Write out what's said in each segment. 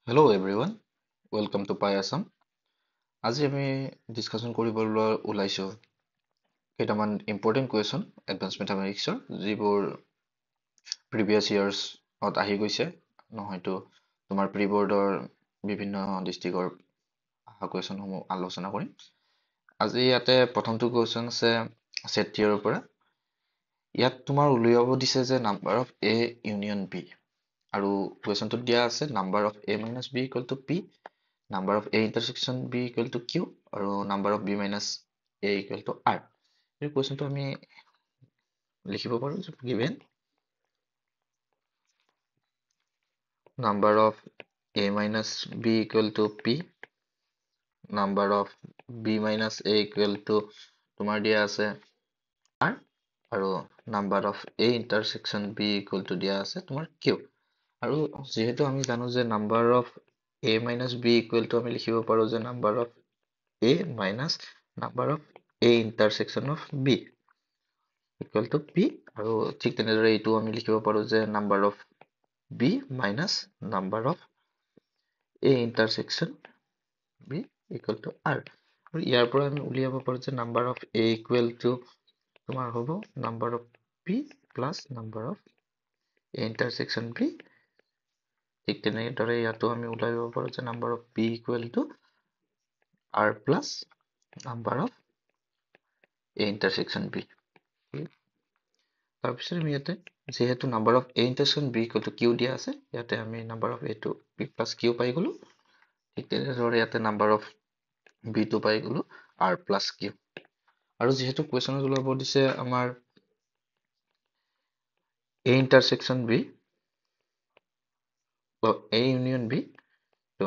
Hello everyone, welcome to Pi Assam. আজি আমি discussion কৰিবলৈ ওলাইছোঁ কেইটামান ইম্পৰ্টেণ্ট কুৱেশ্যন এডভান্স মেথামেটিক্সৰ যিবোৰ প্ৰিভিয়াছ ইয়াৰ্ছত আহি গৈছে নহয়তো তোমাৰ প্ৰি বৰ্ডৰ বিভিন্ন ডিষ্ট্ৰিক্টৰ অহা কুৱেশ্যনসমূহ আলোচনা কৰিম। আজি ইয়াতে প্ৰথমটো কুৱেশ্যন আছে ছেট থিয়ৰৰ পৰা। ইয়াত তোমাৰ উলিয়াব দিছে যে number of A union B আৰু কুৱেশ্যনটোত দিয়া আছে number of A minus B equal to P, number of A intersection B equal to Q আৰু number of B minus A equal to R। এই কুৱেশ্যনটো আমি লিখিব পাৰোঁ যে given number of A minus B equal to P, number of B minus A equal to তোমাৰ দিয়া আছে R আৰু number of A intersection B equal to দিয়া আছে তোমাৰ Q। আৰু যিহেতু আমি জানো যে number of A minus B equal to আমি লিখিব পাৰোঁ যে number of A minus number of A intersection of B equal to P আৰু ঠিক তেনেদৰে এইটো আমি লিখিব পাৰোঁ যে number of B minus number of A intersection B equal to R আৰু ইয়াৰ পৰা আমি উলিয়াব পাৰোঁ যে number of A equal to তোমাৰ হ'ব number of P plus number of A intersection B। ঠিক তেনেদৰে ইয়াতো আমি উলিয়াব পাৰোঁ যে number of P equal to R plus number of A intersection B। তাৰপিছত আমি ইয়াতে যিহেতু number of A intersection B equal to Q দিয়া আছে ইয়াতে আমি নাম্বাৰ অফ এটো পি প্লাছ কিউ পাই গ'লো। ঠিক তেনেদৰে ইয়াতে নাম্বাৰ অফ বিটো পাই গ'লো আৰ প্লাছ কিউ। আৰু যিহেতু কুৱেশ্যনত ওলাব দিছে আমাৰ A intersection B A union B, তো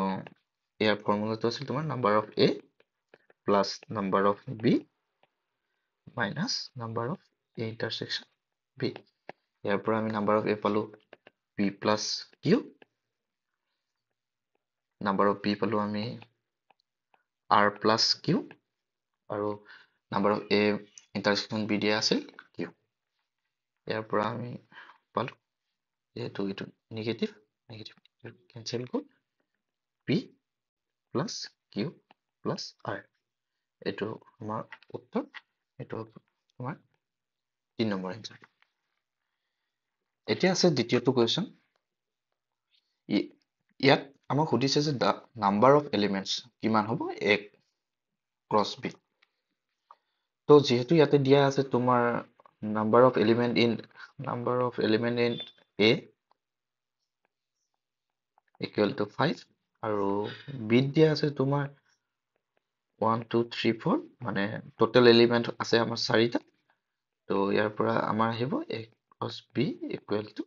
ইয়াৰ ফৰ্মুলাটো আছিল তোমাৰ number of A plus number of B minus number of A intersection B. ইয়াৰ পৰা আমি নাম্বাৰ অফ এ পালো P plus Q, number of B পালো আমি আৰ প্লাছ কিউ আৰু number of A intersection B দিয়া আছিল কিউ। ইয়াৰ পৰা আমি পালো যিহেতু এইটো নিগেটিভ কেঞ্চেল গ'ল P plus Q plus R. এইটো আমাৰ উত্তৰ, এইটো তোমাৰ 3 নম্বৰ এনচাৰ। এতিয়া আছে দ্বিতীয়টো কুৱেশ্যন। ইয়াত আমাক সুধিছে যে দ্য নাম্বাৰ অফ এলিমেণ্টছ কিমান হ'ব এ ক্ৰছ বি। তো যিহেতু ইয়াতে দিয়া আছে তোমাৰ number of element in a equal to 5 আৰু বিত দিয়া আছে তোমাৰ 1 2 3 4 মানে টোটেল এলিমেণ্ট আছে আমাৰ 4টা। তো ইয়াৰ পৰা আমাৰ আহিব এ ক্ৰছ বি ইকুৱেল টু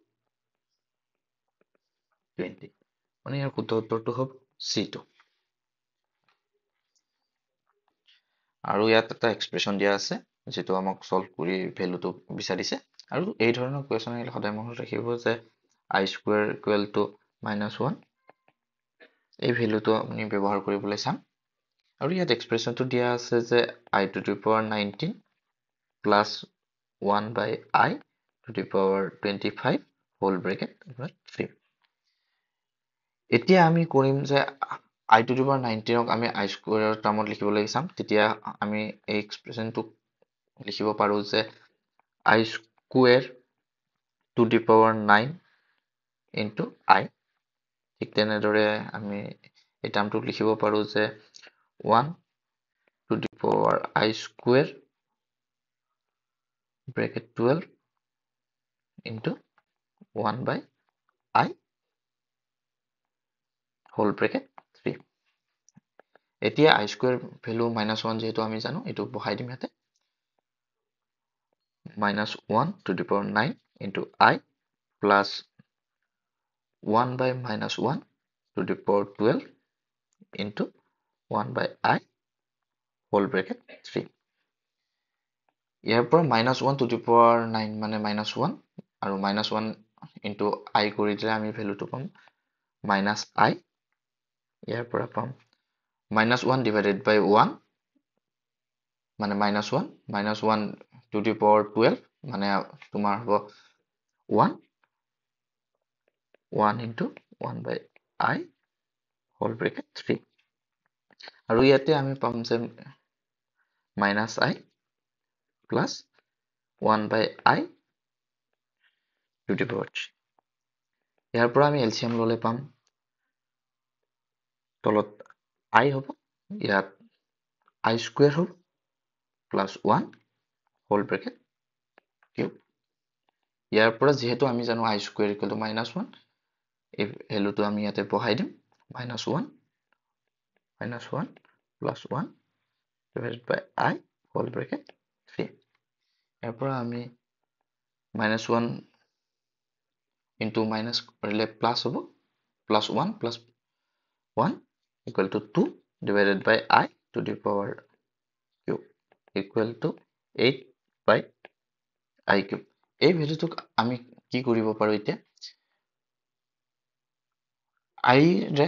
20, মানে ইয়াৰ শুদ্ধ উত্তৰটো হ'ব C2। আৰু ইয়াত এটা এক্সপ্ৰেশ্যন দিয়া আছে যিটো আমাক সলভ কৰি ভেলুটো বিচাৰিছে। আৰু এই ধৰণৰ কুৱেশ্যন আহিলে সদায় মনত ৰাখিব যে আই স্কুৱেৰ ইকুৱেল টু -1 এই ভেলুটো আমি ব্যৱহাৰ কৰিবলৈ চাম। আৰু ইয়াত এক্সপ্ৰেশ্যনটো দিয়া আছে যে i to the power 19 plus 1 by i to the power 25 whole bracket 3। এতিয়া আমি কৰিম যে i টু দি পাৱাৰ 19ক আমি i স্কুৱেৰৰ টাৰ্মত লিখিবলৈ চাম। তেতিয়া আমি এই এক্সপ্ৰেশ্যনটো লিখিব পাৰোঁ যে i square two the power 9 into i। ঠিক তেনেদৰে আমি এই টাৰ্মটোক লিখিব পাৰোঁ যে 1 to the power i square bracket 12 into 1 by i whole bracket 3। এতিয়া i স্কুৱেৰ ভেলু -1 যিহেতু আমি জানো এইটো বহাই দিম ইয়াতে -1 to the power 9 into i plus 1 by -1 to the power 12 into 1 by i whole bracket 3। ইয়াৰ পৰা -1 টু দি পাৱাৰ 9 মানে -1 আৰু -1 ইনটু i কৰি দিলে আমি ভেলুটো পাম -i। ইয়াৰ পৰা পাম -1 ডিভাইডেড বাই 1 মানে -1 টু দি পাৱাৰ 12 মানে তোমাৰ হ'ব 1 into 1 by i whole bracket 3 আৰু ইয়াতে আমি পাম যে minus I plus 1/i to the power 3 ইয়াৰ পৰা আমি এলচিএম ল'লে পাম তলত I হ'ব ইয়াত I স্কুৱেৰ হ'ব প্লাছ 1 হোল ব্ৰেকেট কিউব ইয়াৰ পৰা যেহেতু আমি জানো I স্কুৱেৰ ইকুৱেল টু -1 এই ভেলুটো আমি ইয়াতে বহাই দিম -1 plus 1 divided by I whole bracket 3 ইয়াৰ পৰা আমি -1 into মাইনাছ কৰিলে প্লাছ হ'ব plus 1 plus 1 equal to 2 divided by I to the power cube equal to 8 by I cube এই ভেলুটোক আমি কি কৰিব পাৰো এতিয়া I ৰে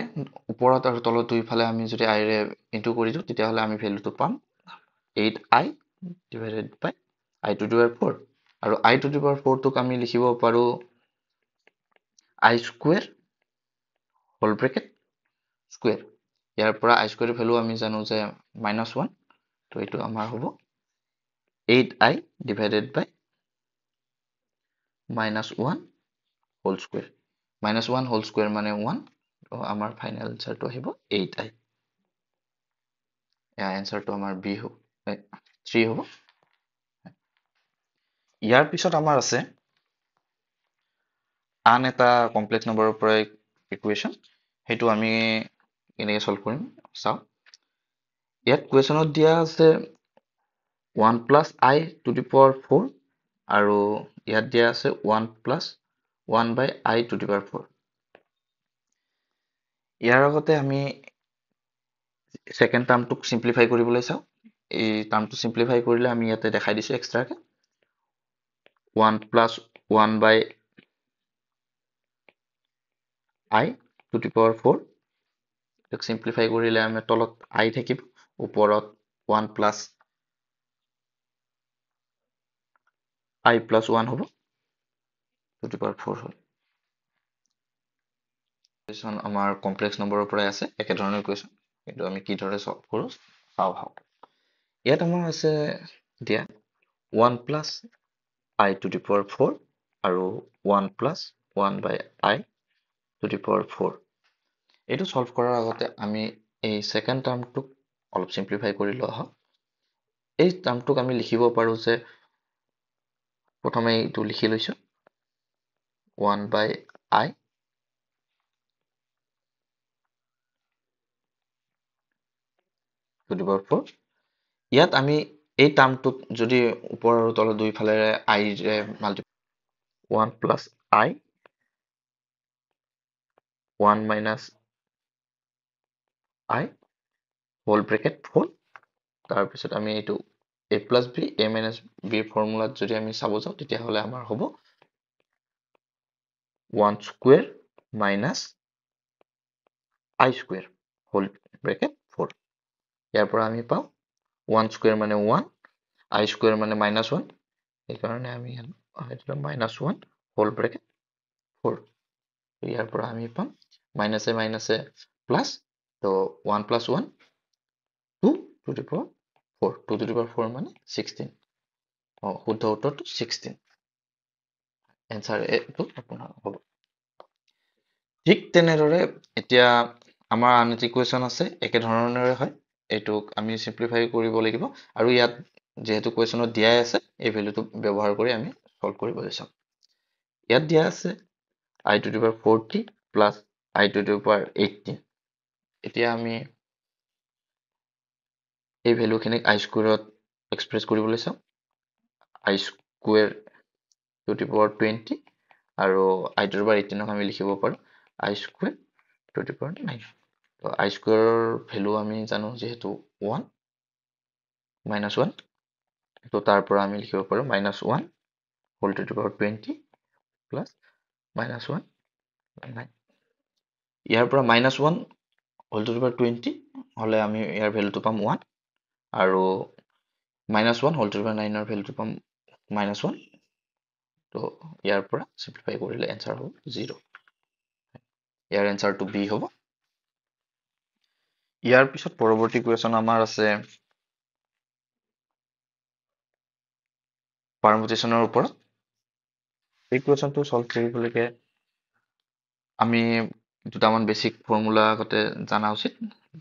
ওপৰত আৰু তলত দুইফালে আমি যদি I ৰে ইনটু কৰি দিওঁ তেতিয়াহ'লে আমি ভেলুটো পাম 8I divided by I to the power 4 আৰু I to the power 4 টোক আমি লিখিব পাৰো I square whole bracket square ইয়াৰ পৰা I স্কুৱেৰ ভেলু আমি জানো যে -1 তো এইটো আমাৰ হ'ব 8I divided by -1 whole square -1 whole square মানে 1 তো আমাৰ ফাইনেল আনসাৰটো আহিব 8I ইয়াৰ আনসাৰটো আমাৰ B হ'ব 3 হ'ব ইয়াৰ পিছত আমাৰ আছে আন এটা কমপ্লেক্স নম্বৰৰ পৰা ইকুৱেশ্যন সেইটো আমি কেনেকৈ সলভ কৰিম চাওঁ ইয়াত কুৱেশ্যনত দিয়া আছে 1 plus I to the power 4 আৰু ইয়াত দিয়া আছে 1 plus 1/i to the power 4 ইয়াৰ আগতে আমি সেকেন্ড টাৰ্মটোক সিম্পলিফাই কৰিবলৈ চাওঁ এই টাৰ্মটো সিম্পলিফাই কৰিলে আমি ইয়াতে দেখাই দিছো এক্সট্ৰাকে 1 plus 1/i to the power 4 attack simplify কৰিলে আমি তলত I থাকিব ওপৰত 1 প্লাছ I প্লাছ 1 হ'ব টু দি পাৱাৰ 4 হ'ল কুৱেশ্যন আমাৰ কমপ্লেক্স নম্বৰৰ পৰাই আছে একেধৰণৰ কুৱেশ্যন কিন্তু আমি কি ধৰণে সলভ কৰোঁ চাওঁ ইয়াত আমাৰ আছে দিয়া 1 plus I to the power 4 আৰু 1 plus 1/i to the power 4 এইটো সলভ কৰাৰ আগতে আমি এই সেকেন্ড টাৰ্মটোক অলপ সিম্পলিফাই কৰি লোৱা হওক এই টাৰ্মটোক আমি লিখিব পাৰো যে প্ৰথমে এইটো লিখি লৈছো 1/i টু দি পাৱাৰ 4 ইয়াত আমি এই টাৰ্মটোক যদি ওপৰ আৰু তলৰ দুইফালেৰে I ৰে multiply 1 plus I 1 minus I whole bracket 4 তাৰপিছত আমি এইটো a plus b a minus b ফৰ্মুলাত যদি আমি চাব যাওঁ তেতিয়াহ'লে আমাৰ হ'ব 1 square minus I square whole bracket 4 ইয়াৰ পৰা আমি পাওঁ 1 স্কুৱেৰ মানে 1 I স্কুৱেৰ মানে -1 সেইকাৰণে আমি -1 হোল ব্ৰেকেট 4 ইয়াৰ পৰা আমি পাম মাইনাছে মাইনাছে প্লাছ তো 1 plus 1 2 two the power 4 2 two the power 4 মানে 16 শুদ্ধ উত্তৰটো 16 এনসাৰ এইটো আপোনাৰ হ'ব ঠিক তেনেদৰে এতিয়া আমাৰ আন এটি কুৱেশ্যন আছে একে ধৰণৰে হয় এইটোক আমি সিম্পলিফাই কৰিব লাগিব আৰু ইয়াত যেহেতু কুৱেশ্যনত দিয়াই আছে এই ভ্যালুটো ব্যৱহাৰ কৰি আমি সলভ কৰিবলৈ চাম ইয়াত দিয়া আছে I to the power 40 plus I to the power 18 এতিয়া আমি এই ভ্যালুখিনিক I স্কুৱেৰত এক্সপ্ৰেছ কৰিবলৈ চাওঁ I square two the power 20 আৰু I টু দি পাৱাৰ 18 ক আমি লিখিব পাৰো I square two the power 9 তো I স্কুৱেৰৰ ভ্যালু আমি জানো যেহেতু 1 -1 তো তাৰ পৰা আমি লিখিব পাৰো -1 whole to the power 20 plus -1 9 ইয়াৰ পৰা -1 হোল টু দি পাৱাৰ 20 হলে আমি ইয়াৰ ভ্যালুটো পাম 1 আৰু -1 হোল টু দি পাৱাৰ 9 ৰ ভ্যালুটো পাম -1 তো ইয়াৰ পৰা সিম্পলিফাই কৰিলে এনসাৰ হ'ব 0 ইয়াৰ এনসাৰটো B হ'ব ইয়াৰ পিছত পৰৱৰ্তী কুৱেশ্যন আমাৰ আছে পাৰমুটেশ্যনৰ ওপৰত। এই কুৱেশ্যনটো সলভ কৰিবলৈকে আমি দুটামান বেছিক ফৰ্মুলা আগতে জানা উচিত,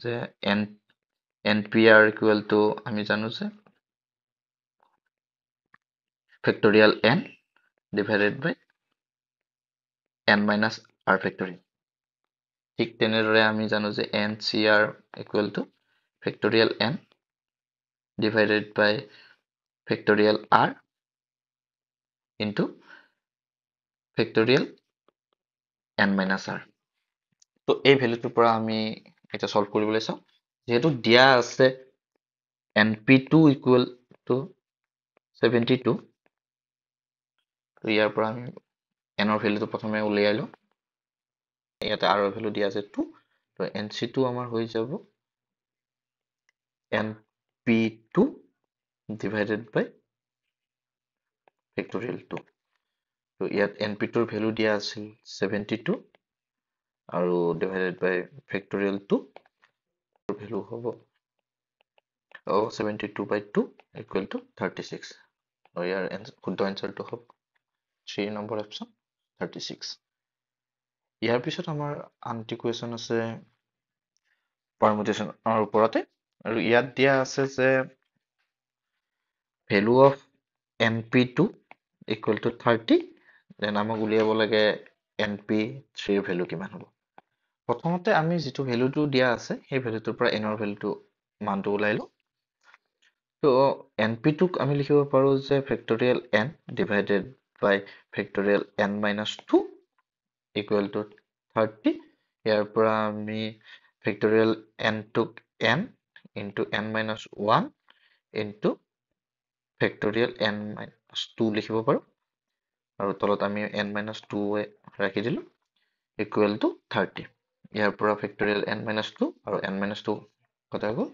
যে NPR ইকুৱেল টু আমি জানো যে factorial n divided by n minus r factorial. ঠিক তেনেদৰে আমি জানো যে NCR equal to factorial n divided by factorial r into factorial n minus r। তো এই ভেলুটোৰ পৰা আমি এটা সলভ কৰিবলৈ চাওঁ। যেহেতু দিয়া আছে NP2 ইকুৱেল টু 72, তো ইয়াৰ পৰা আমি n ৰ ভেলুটো প্ৰথমে উলিয়াই লওঁ। ইয়াতে r ৰ ভেলু দিয়া আছে 2, তো NC2 আমাৰ হৈ যাব NP2 ডিভাইডেড বাই ফেক্টৰিয়েল 2। তো ইয়াত NP2 ৰ ভেলু দিয়া আছিল 72 আৰু ডিভাইডেড বাই ফেক্টৰিয়েল 2 ভেলু হ'ব 72 by 2 equal to 36। আৰু ইয়াৰ শুদ্ধ এনচাৰটো হ'ব 3 নম্বৰ অপশ্যন 36। ইয়াৰ পিছত আমাৰ আনটি কুৱেশ্যন আছে পাৰমুটেশ্যনৰ ওপৰতে, আৰু ইয়াত দিয়া আছে যে value of NP2 equal to 30, then আমাক উলিয়াব লাগে NP3 ৰ ভেলু কিমান হ'ব। প্ৰথমতে আমি যিটো ভেলুটো দিয়া আছে সেই ভেলুটোৰ পৰা n ৰ ভেলুটো মানটো ওলাই লওঁ। তো NP2ক আমি লিখিব পাৰোঁ যে factorial n divided by factorial n minus 2 equal to 30। ইয়াৰ পৰা আমি ফেক্টৰিয়েল nটোক n into n minus 1 into factorial n minus 2 লিখিব পাৰোঁ, আৰু তলত আমি n মাইনাছ 2 ৰাখি দিলোঁ ইকুৱেল টু 30। ইয়াৰ পৰা ফেক্টৰিয়েল n মাইনাছ 2 আৰু n মাইনাছ 2 কটা গ'ল।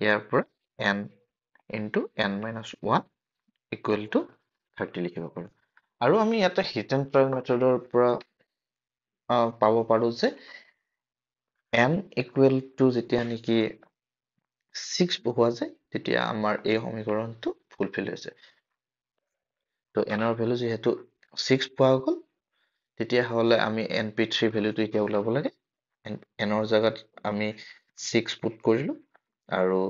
ইয়াৰ পৰা n into n minus 1 equal to 30 লিখিব পাৰোঁ। আৰু আমি ইয়াতে হিট এণ্ড ট্ৰায়েল মেথডৰ পৰা পাব পাৰোঁ যে n ইকুৱেল টু যেতিয়া নেকি 6 বহুৱা যায় তেতিয়া আমাৰ এই সমীকৰণটো ফুলফিল হৈছে। তো n ৰ ভেলু যিহেতু 6 পোৱা গ'ল, তেতিয়াহ'লে আমি NP3 ভেলুটো এতিয়া ওলাব লাগে। n ৰ জাগাত আমি 6 পুট কৰিলোঁ, আৰু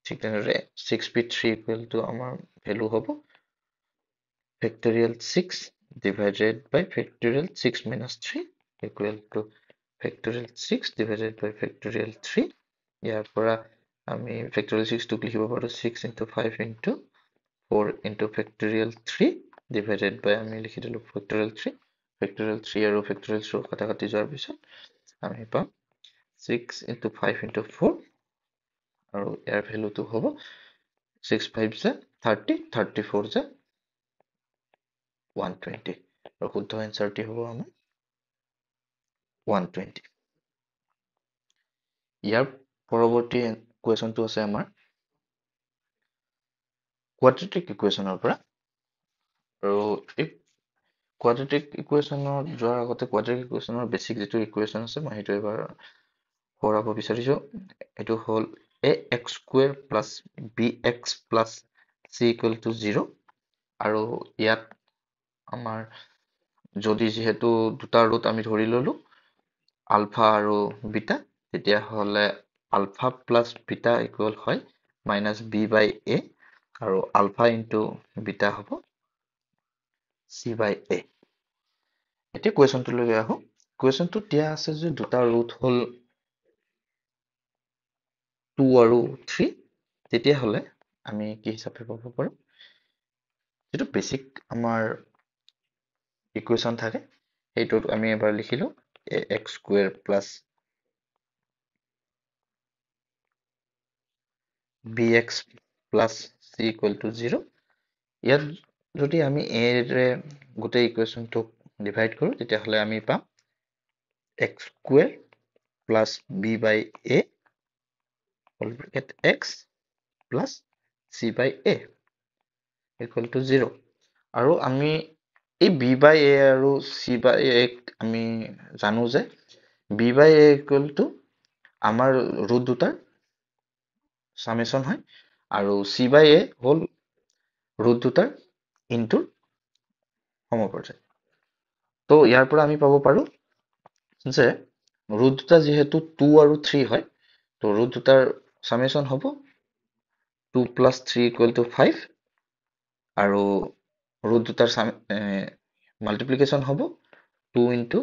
ঠিক তেনেদৰে 6p3 ইকুৱেল টু আমাৰ ভেলু হ'ব factorial 6 divided by factorial 6 minus 3 equal to factorial 6 divided by factorial 3। ইয়াৰ পৰা আমি ফেক্টৰিয়েল 6টোক লিখিব পাৰোঁ 6 into 5 into 4 into factorial 3 divided by আমি লিখি দিলোঁ ফেক্টৰিয়েল 3। ফেক্টৰিয়েল 3 আৰু ফেক্টৰিয়েল 3 কাটা কাটি যোৱাৰ পিছত আমি পাম 6 ইনটু 5 ইনটু 4, আৰু ইয়াৰ ভেলুটো হ'ব 6 5 যে 30, 34 যে 120, আৰু শুদ্ধ এনচাৰটি হ'ব আমাৰ 120। ইয়াৰ পৰৱৰ্তী কুৱেশ্যনটো আছে আমাৰ কোৱাড্ৰেটিক ইকুৱেশ্যনৰ পৰা। আৰু এই কোৱাড্ৰেটিক ইকুৱেশ্যনত যোৱাৰ আগতে কোৱাড্ৰেটিক ইকুৱেশ্যনৰ বেছিক যিটো ইকুৱেশ্যন আছে মই সেইটো এবাৰ কৰাব বিচাৰিছোঁ। এইটো হ'ল ax square plus bx plus c equal to 0। আৰু ইয়াত আমাৰ যদি যিহেতু দুটা ৰুট আমি ধৰি ল'লোঁ আলফা আৰু বিটা, তেতিয়াহ'লে আলফা প্লাছ বিটা ইকুৱেল হয় মাইনাছ b বাই a, আৰু আলফা ইনটু বিটা হ'ব c বাই a। এতিয়া কুৱেশ্যনটোলৈ আহোঁ। কুৱেশ্যনটোত দিয়া আছে যে দুটা ৰুট হ'ল 2 আৰু 3, তেতিয়াহ'লে আমি কি হিচাপে পাব পাৰোঁ, যিটো বেছিক আমাৰ ইকুৱেশ্যন থাকে সেইটোত আমি এবাৰ লিখিলোঁ ax square plus bx plus c equal to 0। ইয়াত যদি আমি এৰে গোটেই ইকুৱেশ্যনটোক ডিভাইড কৰোঁ তেতিয়াহ'লে আমি পাম x square plus b by a whole bracket x plus c by a equal to 0। আৰু আমি এই b বাই a আৰু c বাই a আমি জানো যে b by a equal to আমাৰ ৰুট দুটাৰ সামেশন হয় আৰু c by a হ'ল ৰুট দুটাৰ ইনটুৰ সমপৰ্যায়। তো ইয়াৰ পৰা আমি পাব পাৰো যে ৰুট দুটা যিহেতু 2 আৰু 3 হয়, তো ৰুট দুটাৰ সামেশন হ'ব 2 plus 3 equal to 5 আৰু ৰুট দুটাৰ মাল্টিপ্লিকেশ্যন হ'ব 2 into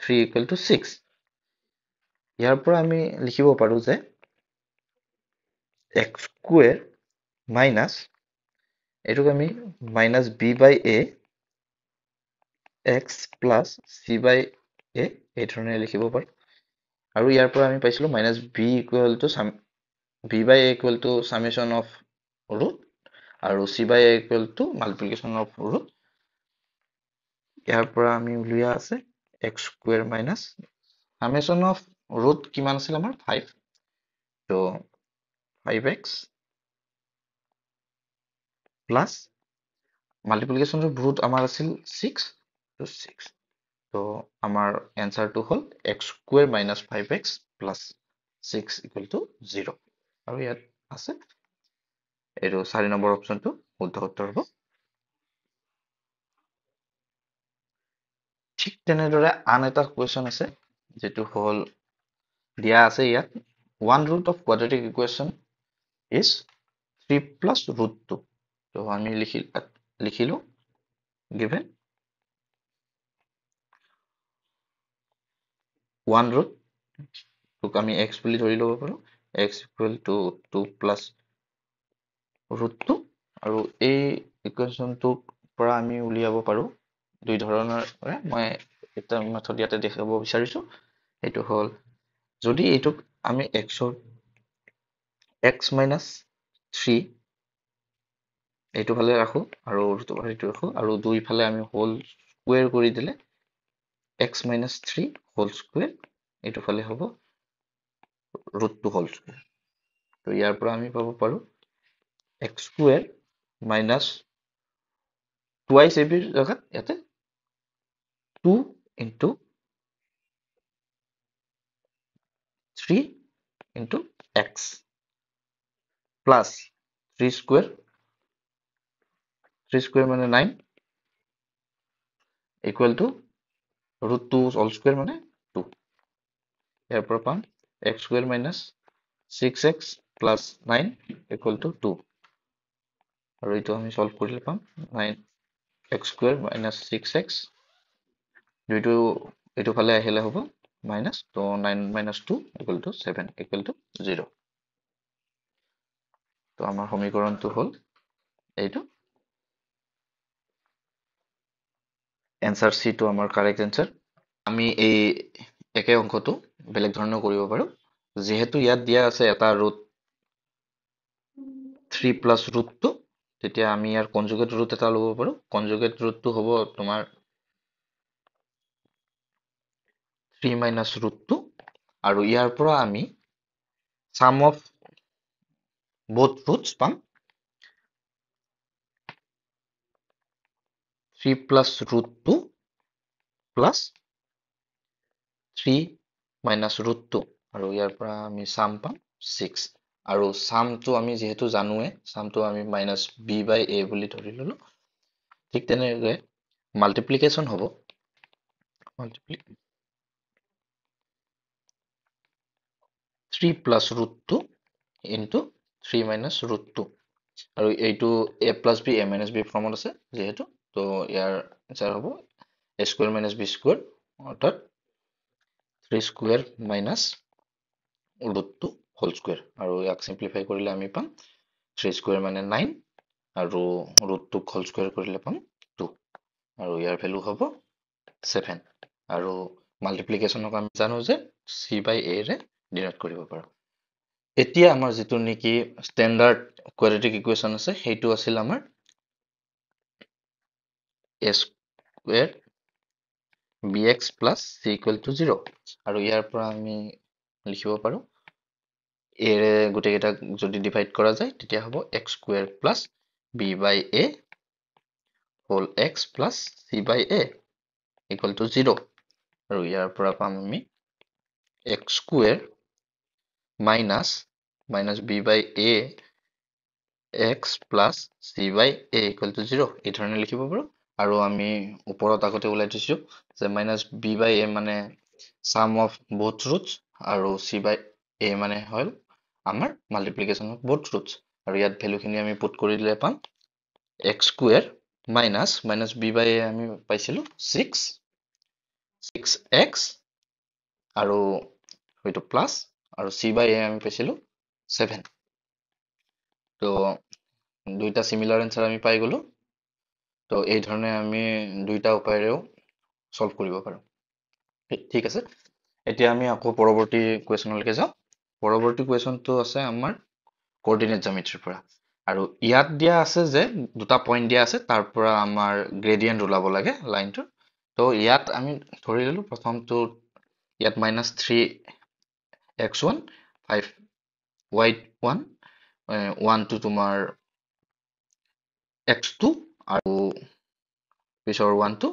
3 equal to 6। ইয়াৰ পৰা আমি লিখিব পাৰো যে x square minus এইটোক আমি minus b by a x plus c by a এই ধৰণে লিখিব পাৰো আৰু ইয়াৰ পৰা আমি পাইছিলো minus b equal to b by a equal to summation of root আৰু c by a equal to multiplication of root। ইয়াৰ পৰা আমি উলিয়া আছে x square minus summation of root কিমান আছিল আমাৰ 5, তো 5x plus multiplication of root আমাৰ আছিল 6, তো 6, তো আমাৰ এনসাৰটো হ'ল x square minus 5x plus 6 equal to 0 আৰু ইয়াত আছে এইটো 4 নম্বৰ অপচনটো শুদ্ধ উত্তৰ হ'ব। ঠিক তেনেদৰে আন এটা কুৱেশ্যন আছে যেটো হ'ল দিয়া আছে ইয়াত 1 root of quadratic equation is 3 plus root 2। তো আমি লিখিলো given 1 root তোক আমি x বুলি ধৰি ল'ব পাৰো x equal to 2 plus root 2 আৰু এই ইকুৱেশ্যনটোৰ পৰা আমি উলিয়াব পাৰো দুই ধৰণৰ মই এটা মেথড ইয়াতে দেখাব বিচাৰিছো এইটো হ'ল যদি এইটোক আমি x minus 3 এইটো ফালে ৰাখো আৰু এইটো ৰাখো আৰু দুই ফালে আমি হোল স্কুৱেৰ কৰি দিলে x minus 3 হোল স্কুৱেৰ এইটো ফালে হ'ব root 2 হোল স্কুৱেৰ। তো ইয়াৰ পৰা আমি পাব পাৰো x square minus twice এবিৰ জাগাত ইয়াতে 2 into 3 into x plus 3 square মানে 9 equal to root 2 all square মানে 2। ইয়াৰ পৰা পাম x square minus 6x plus 9 equal to 2 আৰু এইটো আমি সলভ কৰিলে পাম 9x square minus 6x দুইটো এইটো ফালে আহিলে হ'ব মাইনাস, তো 9 minus 2 equal to 7 equal to 0। তো আমাৰ সমীকৰণটো হ'ল এইটো এনসাৰ সি টো আমাৰ কাৰেক্ট এনসাৰ। আমি এই একে অংকটো বেলেগ ধৰণে কৰিব পাৰো যেহেতু ইয়াত দিয়া আছে এটা ৰুট 3 plus root 2 তেতিয়া আমি ইয়াৰ কনজুগেট ৰুট এটা ল'ব পাৰো কনজুগেট ৰুটটো হ'ব তোমাৰ 3 minus root 2 আৰু ইয়াৰ পৰা আমি sum of both roots পাম 3 plus root 2 plus 3 minus root 2 আৰু ইয়াৰ পৰা আমি sum পাম 6 আৰু sumটো আমি যেহেতু জানোৱে sumটো আমি minus b by a বুলি ধৰি ললো। ঠিক তেনেদৰে multiplication হ'ব 3 plus root 2 into 3 minus root 2 আৰু এইটো a plus b a minus b ফৰ্মত আছে যেহেতু তো ইয়াৰ আনসাৰ হ'ব a square minus b square অৰ্থাৎ 3 square minus root 2 whole square আৰু ইয়াক simplify কৰিলে আমি পাম 3 square মানে 9 আৰু root 2 whole square কৰিলে পাম 2 আৰু ইয়াৰ ভ্যালু হ'ব 7 আৰু মাল্টিপ্লিকেশ্যনক আমি জানো যে c by a ৰে ডিনোট কৰিব পাৰো। এতিয়া আমাৰ যেটো নেকি স্ট্যান্ডাৰ্ড কোয়াড্ৰেটিক ইকুয়েশন আছে সেইটো আছিল আমাৰ a square bx plus c equal to 0 আৰু ইয়াৰ পৰা আমি লিখিব পাৰো a ৰে গুটেকেইটা যদি ডিভাইড কৰা যায় তেতিয়া হ'ব x square plus b by a whole x plus c by a equal to 0 আৰু ইয়াৰ পৰা পাম আমি x square minus b by a x plus c by a equal to 0 এই ধৰণে লিখিব পাৰো আৰু আমি ওপৰত আগতে ওলাই দিছো যে মাইনাছ b by a মানে sum of both roots আৰু c by a মানে হ'ল আমাৰ multiplication of both roots আৰু ইয়াত ভ্যালুখিনি আমি পুট কৰি দিলে পাম x square minus b by a আমি পাইছিলো 6x আৰু হয়তো প্লাছ আৰু c by a আমি পাইছিলো 7 তো দুইটা সিমিলাৰ আনসাৰ আমি পাই গলো তো এই ধৰণে আমি দুইটা উপায়েৰেও সলভ কৰিব পাৰো ঠিক আছে এতিয়া আমি আকৌ পৰৱৰ্তী কুৱেশ্যনলৈকে যাওঁ পৰৱৰ্তী কুৱেশ্যনটো আছে আমাৰ কোঅৰ্ডিনেট জ্যামিতিৰ পৰা আৰু ইয়াত দিয়া আছে যে দুটা পইণ্ট দিয়া আছে তাৰ পৰা আমাৰ গ্ৰেডিয়েন্ট ওলাব লাগে লাইনটো তো ইয়াত আমি ধৰি ললো প্ৰথমটো ইয়াত -3x1 5y1 1 to তোমাৰ x2 আৰু পিছৰ 1 to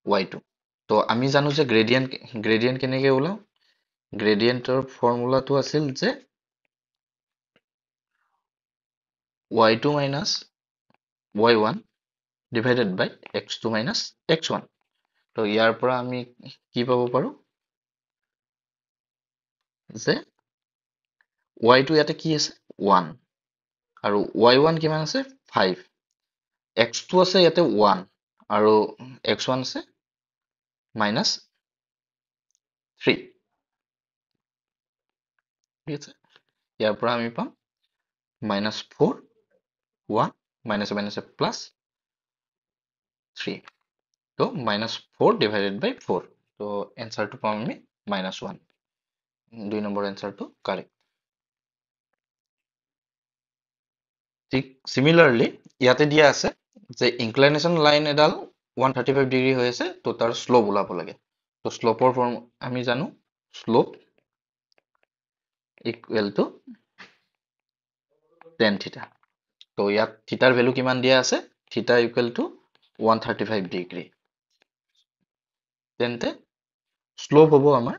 y2 তো আমি জানো যে গ্ৰেডিয়েন্ট কেনেকৈ ওলাও গ্ৰেডিয়েন্টৰ ফৰ্মুলাটো আছিল যে y2 minus y1 divided by x2 minus x1 তো ইয়াৰ পৰা আমি কি পাব পাৰো যে y2 ইয়াতে কি আছে 1 আৰু y1 কিমান আছে 5 x2 আছে ইয়াতে 1 আৰু x1 আছে minus 3 ঠিক আছে ইয়াৰ পৰা আমি পাম -4 1 minus plus 3 তো -4 divided by 4 তো এনসারটো পাম আমি -1 দুই নম্বৰ এনসাৰটো কাৰেক্ট ঠিক সিমিলাৰলি ইয়াতে দিয়া আছে যে ইনক্লিনেশন লাইন এডাল 135 ডিগ্ৰী হৈ আছে তো তাৰ স্লোপ ওলাব লাগে তো স্লোপৰ ফৰ্ম আমি জানো স্লোপ ইকুৱেল টু tan থিটা তো ইয়াত থিটাৰ ভ্যালু কিমান দিয়া আছে থিটা ইকুৱেল টু 135 ডিগ্ৰী তেন্তে স্লোপ হ'ব আমাৰ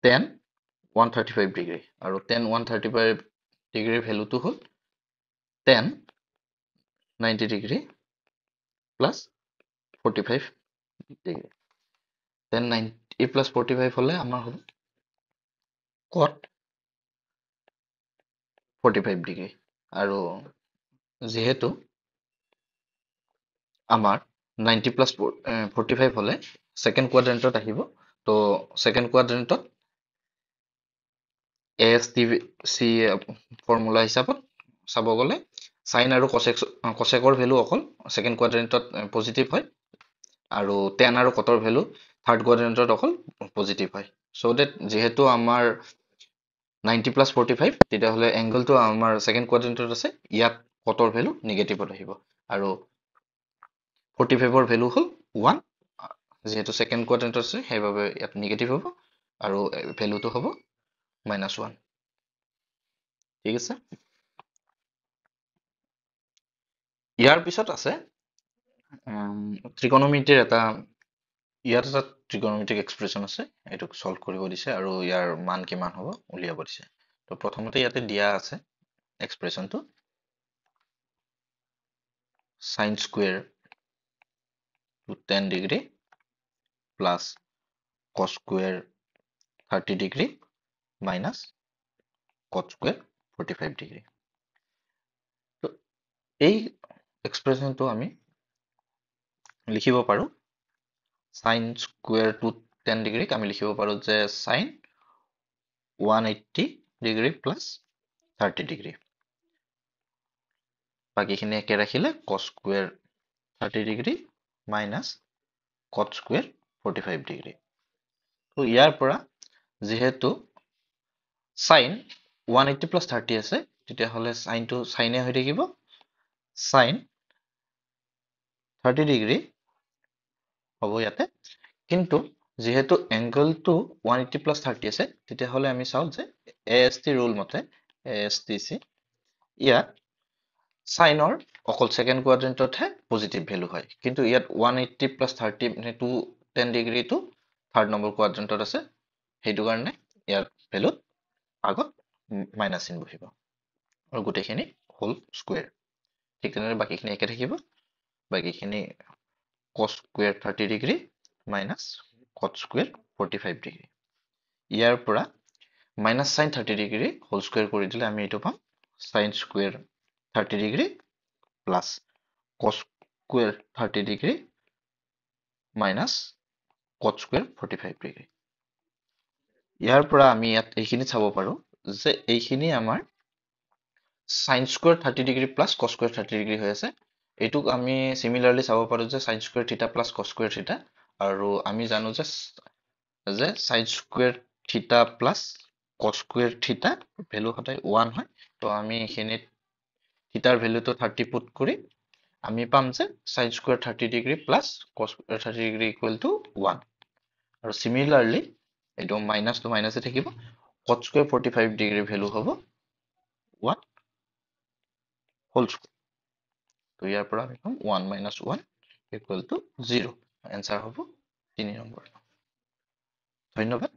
tan 135 ডিগ্ৰী আৰু tan 135 ডিগ্ৰীৰ ভ্যালুটো হ'ল tan 90 degree plus 45 degree tan 90 plus 45 হলে আমাৰ হ'ব cot 45 ডিগ্ৰী আৰু যেহেতু আমাৰ 90 প্লাস 45 হলে সেকেন্ড কোয়াড্ৰেন্টত আহিব তো সেকেন্ড কোয়াড্ৰেন্টত ASTC ফৰ্মুলা হিচাপত চাব গলে সাইন আৰু কোসেকৰ ভ্যালু অকল সেকেন্ড কোয়াড্ৰেন্টত পজিটিভ হয় আৰু tan আৰু cotৰ ভ্যালু থাৰ্ড কোয়াড্ৰেন্টত অকল পজিটিভ হয় সো দ্যাট যেহেতু আমাৰ 90 প্লাস 45 তেতিয়া হলে এংগলটো আমাৰ সেকেন্ড কোয়াড্ৰেন্টত আছে ইয়াত cotৰ ভ্যালু নেগেটিভত আহিব আৰু 45 ৰ ভ্যালু হল 1 যেহেতু সেকেন্ড কোয়াড্ৰেন্টত আছে সেইভাবে ইয়াত নেগেটিভ হ'ব আৰু ভ্যালুটো হ'ব -1 ঠিক আছে ইয়াৰ পিছত আছে ত্ৰিকোণমিতিৰ এটা ইয়াত এটা ত্ৰিকোণমিতিক এক্সপ্ৰেশন আছে এটোক সলভ কৰিব দিছে আৰু ইয়াৰ মান কিমান হ'ব উলিয়াব দিছে তো প্ৰথমতে ইয়াতে দিয়া আছে এক্সপ্ৰেশনটো sin square to 10 degree plus cos square 30 degree minus cot square 45 degree তো এই এক্সপ্ৰেশনটো আমি লিখিব পাৰো sin square to 10 degree আমি লিখিব পাৰো যে sin 180 degree plus 30 degree বাকিখিনি একে ৰাখিলে cos square 30 degree minus cot square 45 degree তো ইয়াৰ পৰা যেহেতু sin 180 plus 30 আছে তেতিয়া হলে sin টো sin এ হৈ থাকিব sin 30 degree হ'ব ইয়াতে কিন্তু যেহেতু এংগলটো 180 plus 30 আছে তেতিয়া হলে আমি চাও যে AST রুল মতে ASTC ইয়াত সাইনৰ অকল সেকেন্ড কোয়াড্রেন্টতহে পজিটিভ ভ্যালু হয় কিন্তু ইয়াত 180 plus 30 মানে 10 ডিগ্ৰী টু থাৰ্ড নম্বৰ কোয়াড্ৰেন্টত আছে সেইটো কাৰণে ইয়াৰ ভেলুত আগত মাইনাছ চিন বহিব আৰু গোটেইখিনি হোল স্কুৱেৰ। ঠিক তেনেদৰে বাকীখিনি একে থাকিব। বাকীখিনি cos square 30 degree minus cot square 45 degree. ইয়াৰ পৰা minus sine 30 degree whole square কৰি দিলে আমি এইটো পাম sine square 30 degree plus cos square 30 degree minus cot square 45 degree. ইয়াৰ পৰা আমি ইয়াত এইখিনি চাব পাৰো যে এইখিনি আমাৰ sine square 30 degree plus cos square 30 degree হৈ আছে। এইটোক আমি সিমিলাৰলি চাব পাৰো যে sine square theta plus cos square থিটা, আৰু আমি জানো যে sine square theta plus cos square থিটা ভেলু সদায় 1 হয়। তো আমি এইখিনিত থিটাৰ ভেলুটো 30 পুট কৰি আমি পাম যে sine square 30 degree plus cos square 30 degree equal to 1। আৰু সিমিলাৰলি এইটো মাইনাছটো মাইনাছে থাকিব, কট স্কুৱেৰ 45 ডিগ্ৰী ভেলু হ'ব 1 হোল স্কুৱেৰ। তো ইয়াৰ পৰা আমি পাম 1 minus 1 equal to 0। এনসাৰ হ'ব 3 নম্বৰ। ধন্যবাদ।